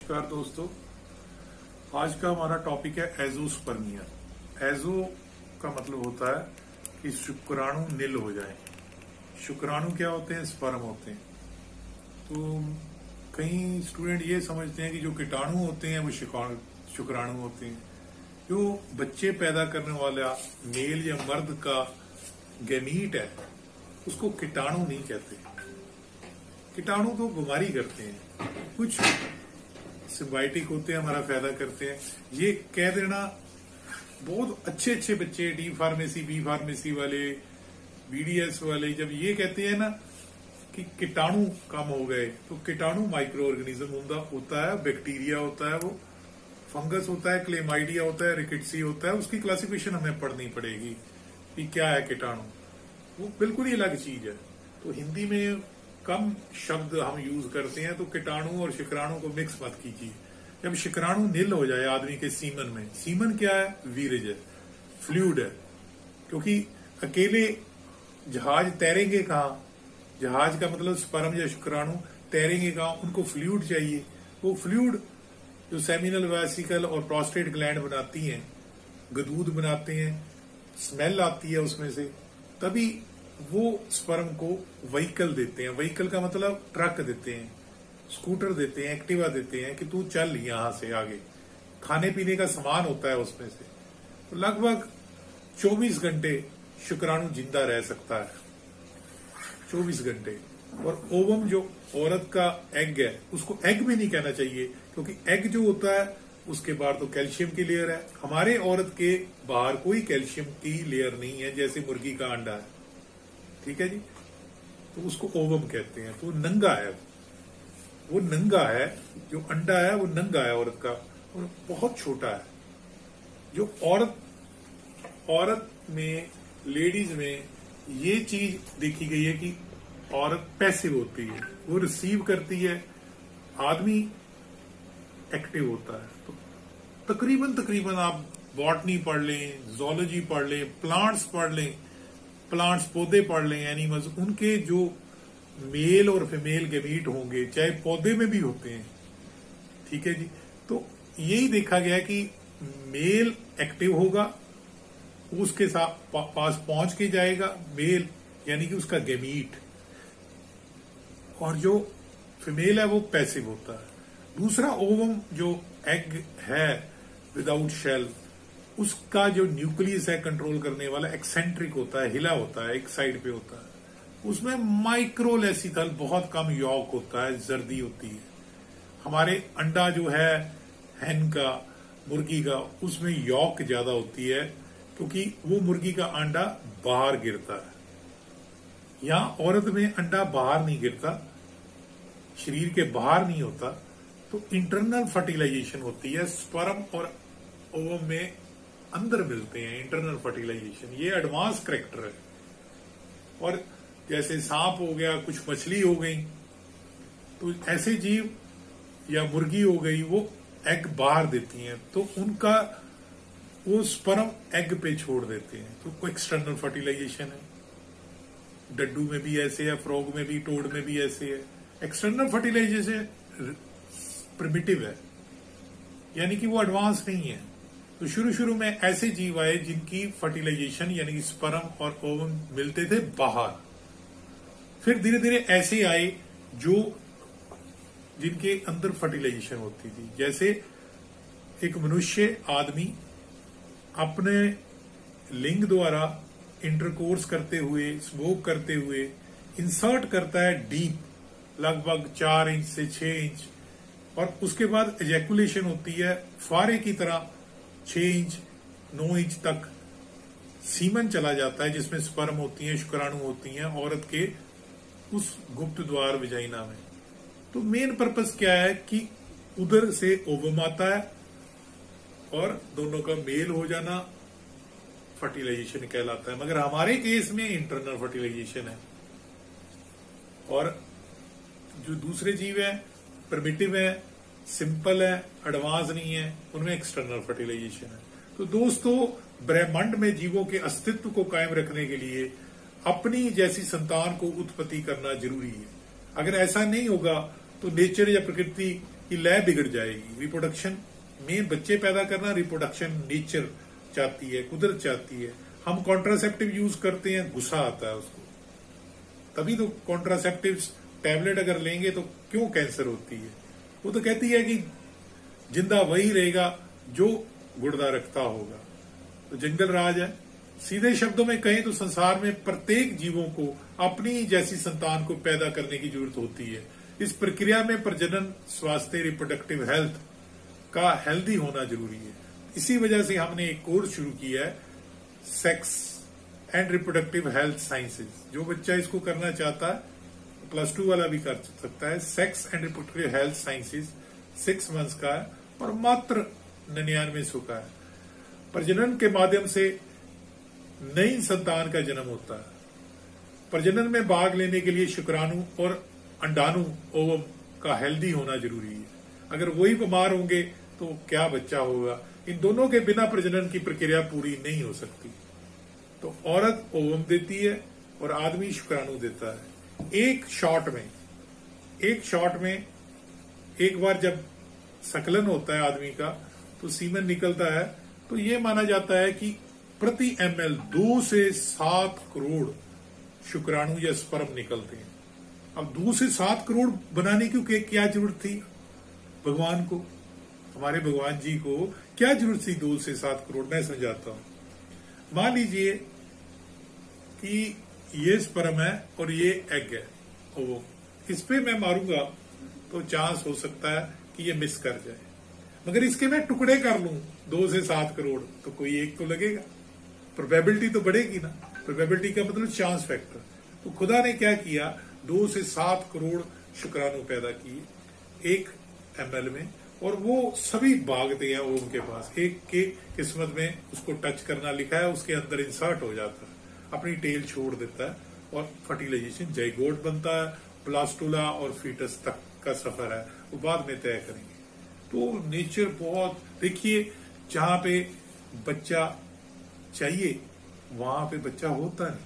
नमस्कार दोस्तों। आज का हमारा टॉपिक है एजोस्पर्मिया। एजो का मतलब होता है कि शुक्राणु निल हो जाए। शुक्राणु क्या होते हैं? स्पर्म होते हैं। तो कई स्टूडेंट ये समझते हैं कि जो कीटाणु होते हैं वो शुक्राणु होते हैं। जो बच्चे पैदा करने वाला मेल या मर्द का गैमीट है उसको कीटाणु नहीं कहते। कीटाणु तो बीमारी करते हैं, कुछ सिम्बायोटिक होते हैं, हमारा फायदा करते हैं। ये कह देना, बहुत अच्छे अच्छे बच्चे डी फार्मेसी, बी फार्मेसी वाले, बीडीएस वाले जब ये कहते हैं ना कि कीटाणु कम हो गए, तो कीटाणु माइक्रो ऑर्गेनिज्म होता है, बैक्टीरिया होता है, वो फंगस होता है, क्लेमाइडिया होता है, रिकेट्सी होता है। उसकी क्लासिफिकेशन हमें पढ़नी पड़ेगी कि क्या है कीटाणु। वो बिल्कुल ही अलग चीज है। तो हिंदी में कम शब्द हम यूज करते हैं, तो कीटाणु और शुक्राणु को मिक्स मत कीजिए। जब शुक्राणु निल हो जाए आदमी के सीमन में, सीमन क्या है? वीर्य है, फ्लूइड है। क्योंकि अकेले जहाज तैरेंगे कहाँ? जहाज का मतलब स्पर्म या शुक्राणु तैरेंगे कहाँ? उनको फ्लूइड चाहिए। वो फ्लूइड जो सेमिनल वेसिकल और प्रोस्टेट ग्लैंड बनाती हैं, गदूद बनाते हैं, स्मेल आती है उसमें से, तभी वो स्पर्म को व्हीकल देते हैं। व्हीकल का मतलब ट्रक देते हैं, स्कूटर देते हैं, एक्टिवा देते हैं कि तू चल यहां से आगे। खाने पीने का सामान होता है उसमें से। तो लगभग 24 घंटे शुक्राणु जिंदा रह सकता है, 24 घंटे। और ओवम जो औरत का एग है, उसको एग भी नहीं कहना चाहिए, क्योंकि एग जो होता है उसके बाहर तो कैल्शियम की लेयर है। हमारे औरत के बाहर कोई कैल्शियम की लेयर नहीं है, जैसे मुर्गी का अंडा है। ठीक है जी। तो उसको ओवम कहते हैं। तो नंगा है, वो नंगा है। जो अंडा है वो नंगा है औरत का, और बहुत छोटा है। जो औरत में, लेडीज में ये चीज देखी गई है कि औरत पैसिव होती है, वो रिसीव करती है, आदमी एक्टिव होता है। तो तकरीबन आप बॉटनी पढ़ लें, जूलॉजी पढ़ लें, प्लांट्स पढ़ लें, प्लांट्स पौधे पढ़ लें, एनिमल्स, उनके जो मेल और फीमेल गैमीट होंगे, चाहे पौधे में भी होते हैं। ठीक है जी। तो यही देखा गया कि मेल एक्टिव होगा, उसके साथ पास पहुंच के जाएगा मेल, यानी कि उसका गैमीट, और जो फीमेल है वो पैसिव होता है। दूसरा ओवम जो एग है विदाउट शेल, उसका जो न्यूक्लियस है कंट्रोल करने वाला, एक्सेंट्रिक होता है, हिला होता है, एक साइड पे होता है। उसमें माइक्रोलेसिथल, बहुत कम यॉक होता है, जर्दी होती है। हमारे अंडा जो है हैन का, मुर्गी का, उसमें यॉक ज्यादा होती है, क्योंकि वो मुर्गी का अंडा बाहर गिरता है। यहां औरत में अंडा बाहर नहीं गिरता, शरीर के बाहर नहीं होता। तो इंटरनल फर्टिलाइजेशन होती है, स्पर्म और ओवम में अंदर मिलते हैं, इंटरनल फर्टिलाइजेशन। ये एडवांस करैक्टर है। और जैसे सांप हो गया, कुछ मछली हो गई, तो ऐसे जीव या मुर्गी हो गई, वो एग बाहर देती हैं, तो उनका वो स्पर्म एग पे छोड़ देते हैं, तो कोई एक्सटर्नल फर्टिलाइजेशन है। डड्डू में भी ऐसे है, फ्रॉग में भी, टोड में भी ऐसे है। एक्सटर्नल फर्टिलाइजेशन प्रिमिटिव है, यानी कि वो एडवांस नहीं है। तो शुरू में ऐसे जीव आए जिनकी फर्टिलाइजेशन यानी कि स्पर्म और ओवम मिलते थे बाहर। फिर धीरे धीरे ऐसे आए जो जिनके अंदर फर्टिलाइजेशन होती थी। जैसे एक मनुष्य आदमी अपने लिंग द्वारा इंटरकोर्स करते हुए, स्मोक करते हुए इंसर्ट करता है डीप, लगभग 4 इंच से 6 इंच, और उसके बाद एजैकुलेशन होती है फारे की तरह 6 इंच 9 इंच तक सीमन चला जाता है, जिसमें स्पर्म होती हैं, शुक्राणु होती हैं औरत के उस गुप्त द्वार विजाइना में। तो मेन पर्पस क्या है कि उधर से ओवम आता है और दोनों का मेल हो जाना फर्टिलाइजेशन कहलाता है। मगर हमारे केस में इंटरनल फर्टिलाइजेशन है, और जो दूसरे जीव है प्रिमिटिव है, सिंपल है, एडवांस नहीं है, उनमें एक्सटर्नल फर्टिलाइजेशन है। तो दोस्तों, ब्रह्मांड में जीवों के अस्तित्व को कायम रखने के लिए अपनी जैसी संतान को उत्पत्ति करना जरूरी है। अगर ऐसा नहीं होगा तो नेचर या प्रकृति कि लय बिगड़ जाएगी। रिप्रोडक्शन में बच्चे पैदा करना रिप्रोडक्शन नेचर चाहती है, कुदरत चाहती है। हम कॉन्ट्रासेप्टिव यूज करते हैं, गुस्सा आता है उसको, तभी तो कॉन्ट्रासेप्टिव टैबलेट अगर लेंगे तो क्यों कैंसर होती है। वो तो कहती है कि जिंदा वही रहेगा जो गुर्दा रखता होगा। तो जंगल राज है। सीधे शब्दों में कहें तो संसार में प्रत्येक जीवों को अपनी जैसी संतान को पैदा करने की जरूरत होती है। इस प्रक्रिया में प्रजनन, स्वास्थ्य, रिप्रोडक्टिव हेल्थ का हेल्दी होना जरूरी है। इसी वजह से हमने एक कोर्स शुरू किया है, sex and reproductive health sciences. जो बच्चा इसको करना चाहता है, +2 वाला भी कर सकता है। Sex and reproductive health sciences 6 months का है और मात्र 9900 का है। प्रजनन के माध्यम से नई संतान का जन्म होता है। प्रजनन में भाग लेने के लिए शुक्राणु और अंडाणु ओवम का हेल्दी होना जरूरी है। अगर वही बीमार होंगे तो क्या बच्चा होगा। इन दोनों के बिना प्रजनन की प्रक्रिया पूरी नहीं हो सकती। तो औरत ओवम देती है और आदमी शुक्राणु देता है। एक शॉट में एक बार जब संकलन होता है आदमी का तो सीमन निकलता है। तो ये माना जाता है कि प्रति ml 2 से 7 करोड़ शुक्राणु या स्पर्म निकलते हैं। अब 2 से 7 करोड़ बनाने की क्या जरूरत थी भगवान को, हमारे भगवान जी को क्या जरूरत थी 2 से 7 करोड़। मैं समझाता हूं। मान लीजिए कि ये स्पर्म है और ये एग है, वो इस पे मैं मारूंगा तो चांस हो सकता है कि ये मिस कर जाए। मगर इसके मैं टुकड़े कर लूं 2 से 7 करोड़ तो कोई एक तो लगेगा, प्रोबेबिलिटी तो बढ़ेगी ना। प्रोबेबिलिटी का मतलब चांस फैक्टर। तो खुदा ने क्या किया, 2 से 7 करोड़ शुक्राणु पैदा किए 1 ml में, और वो सभी भागते हैं ओम के पास। एक के किस्मत में उसको टच करना लिखा है, उसके अंदर इंसर्ट हो जाता है, अपनी टेल छोड़ देता है और फर्टिलाइजेशन जाइगोट बनता है। ब्लास्टुला और फीटस तक का सफर है, वो बाद में तय करेंगे। तो नेचर बहुत, देखिए जहां पे बच्चा चाहिए वहां पे बच्चा होता नहीं।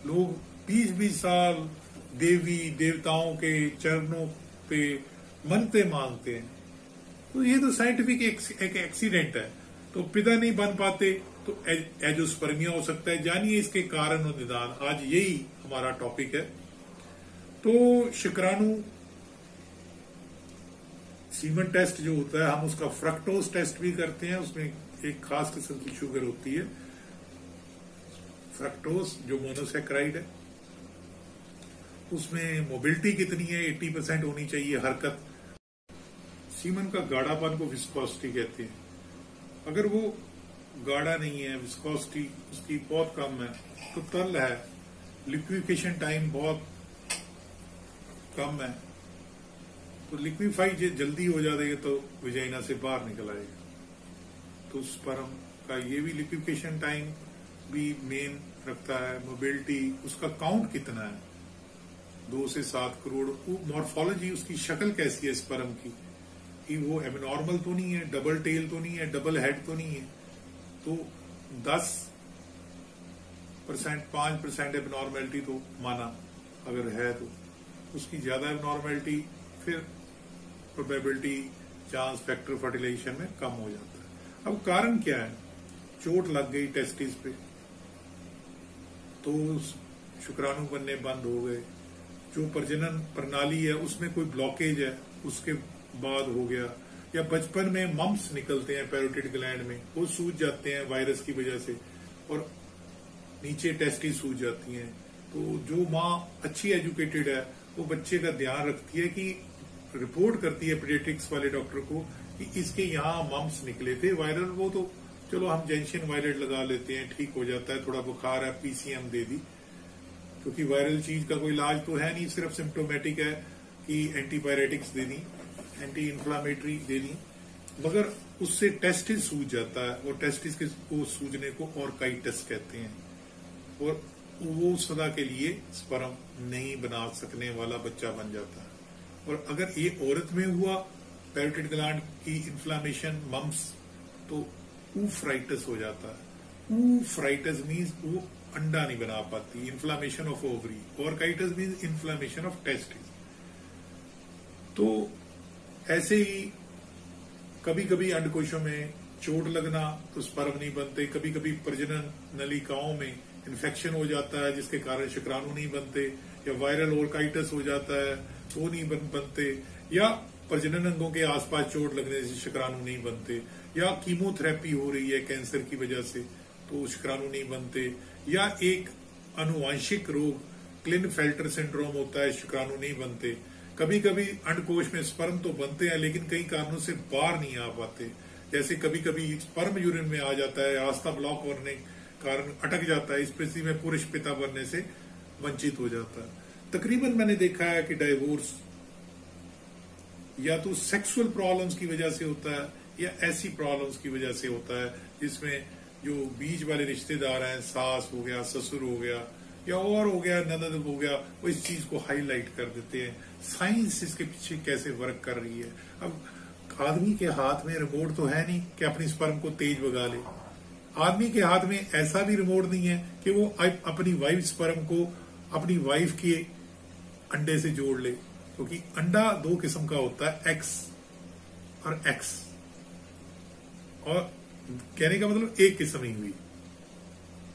लोग 20-20 साल देवी देवताओं के चरणों पे मनते मांगते हैं। तो ये तो साइंटिफिक एक एक्सीडेंट है। तो पिता नहीं बन पाते तो एजोस्पर्मिया हो सकता है। जानिए इसके कारण और निदान, आज यही हमारा टॉपिक है। तो शुक्राणु सीमन टेस्ट जो होता है, हम उसका फ्रक्टोज टेस्ट भी करते हैं। उसमें एक खास किस्म की शुगर होती है फ्रक्टोज, जो मोनोसेक्राइड है। उसमें मोबिलिटी कितनी है, 80% होनी चाहिए हरकत। सीमन का गाढ़ापन को विस्कोसिटी कहते हैं। अगर वो गाढ़ा नहीं है, विस्कोसिटी उसकी बहुत कम है, तो तरल है, लिक्विफिकेशन टाइम बहुत कम है, तो लिक्विफाई जल्दी हो जाएगा तो विजाइना से बाहर निकल आएगा। तो स्पर्म का ये भी लिक्विफिकेशन टाइम भी मेन रखता है। मोबिलिटी, उसका काउंट कितना है, 2 से 7 करोड़। वो मॉर्फोलॉजी, उसकी शक्ल कैसी है स्पर्म की, कि वो एबनॉर्मल तो नहीं है, डबल टेल तो नहीं है, डबल हेड तो नहीं है। तो 10% 5% एबनॉर्मेलिटी तो माना अगर है, तो उसकी ज्यादा एबनॉर्मेलिटी फिर प्रोबेबिलिटी, चांस फैक्टर फर्टिलाइजेशन में कम हो जाता है। अब कारण क्या है, चोट लग गई टेस्टिस पे तो शुक्राणु बनने बंद हो गए। जो प्रजनन प्रणाली है उसमें कोई ब्लॉकेज है, उसके बाद हो गया। या बचपन में मम्स निकलते हैं पैरोटिड ग्लैंड में, वो सूज जाते हैं वायरस की वजह से, और नीचे टेस्टिस सूज जाती हैं। तो जो माँ अच्छी एजुकेटेड है वो बच्चे का ध्यान रखती है, कि रिपोर्ट करती है पीडियाट्रिक्स वाले डॉक्टर को कि इसके यहाँ मम्स निकले थे वायरल। वो तो चलो हम जेंशियन वायलेट लगा लेते हैं, ठीक हो जाता है, थोड़ा बुखार है पीसीएम दे दी, क्योंकि वायरल चीज का कोई इलाज तो है नहीं, सिर्फ सिम्टोमेटिक है कि एंटीबायोटिक्स दे दी, एंटी इन्फ्लामेटरी दे दी, मगर उससे टेस्टिस सूज जाता है। और टेस्टिस के को सूजने को ऑर्काइटिस कहते हैं, और वो सदा के लिए स्पर्म नहीं बना सकने वाला बच्चा बन जाता है। और अगर ये औरत में हुआ पैरोटिड ग्लैंड की इन्फ्लामेशन, मम्स, तो ऊफ्राइटिस हो जाता है। ऊफ्राइटिस मीन्स वो अंडा नहीं बना पाती, inflammation of ovary. Orchitis means inflammation of testis. तो ऐसे ही कभी कभी अंडकोशों में चोट लगना तो स्पर्म नहीं बनते, कभी कभी प्रजनन नलिकाओं में इन्फेक्शन हो जाता है जिसके कारण शुक्राणु नहीं बनते, या वायरल ओर्काइटिस हो जाता है तो नहीं बनते, या प्रजनन अंगों के आसपास चोट लगने से शुक्राणु नहीं बनते, या कीमोथेरेपी हो रही है कैंसर की वजह से तो शुक्राणु नहीं बनते, या एक आनुवांशिक रोग क्लिनफेल्टर सिंड्रोम होता है, शुक्राणु नहीं बनते। कभी कभी अंडकोश में स्पर्म तो बनते हैं लेकिन कई कारणों से बाहर नहीं आ पाते, जैसे कभी कभी स्पर्म यूरिन में आ जाता है, आस्था ब्लॉक होने कारण अटक जाता है, इस स्थिति में पुरुष पिता बनने से वंचित हो जाता है। तकरीबन मैंने देखा है कि डाइवोर्स या तो सेक्सुअल प्रॉब्लम्स की वजह से होता है या ऐसी प्रॉब्लम्स की वजह से होता है जिसमें जो बीच वाले रिश्तेदार हैं, सास हो गया, ससुर हो गया या और हो गया, ननद हो गया, वो इस चीज को हाईलाइट कर देते हैं। साइंस इसके पीछे कैसे वर्क कर रही है। अब आदमी के हाथ में रिमोट तो है नहीं कि अपनी स्पर्म को तेज भगा ले। आदमी के हाथ में ऐसा भी रिमोट नहीं है कि वो अपनी वाइफ स्पर्म को अपनी वाइफ के अंडे से जोड़ ले, क्योंकि अंडा दो किस्म का होता है, एक्स और एक्स, और कहने का मतलब एक किस्म ही हुई।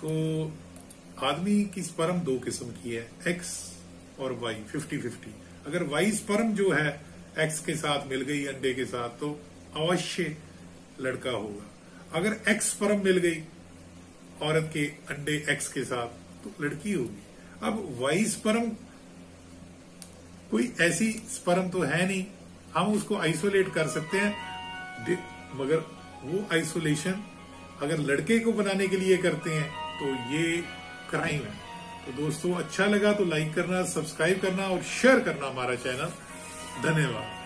तो आदमी की स्पर्म दो किस्म की है, एक्स और वाई, 50-50। अगर वाई स्पर्म जो है एक्स के साथ मिल गई अंडे के साथ तो अवश्य लड़का होगा। अगर एक्स स्पर्म मिल गई औरत के अंडे एक्स के साथ तो लड़की होगी। अब वाई स्पर्म कोई ऐसी स्पर्म तो है नहीं, हम उसको आइसोलेट कर सकते हैं, मगर वो आइसोलेशन अगर लड़के को बनाने के लिए करते हैं तो ये क्राइम है। तो दोस्तों अच्छा लगा तो लाइक करना, सब्सक्राइब करना और शेयर करना हमारा चैनल। धन्यवाद।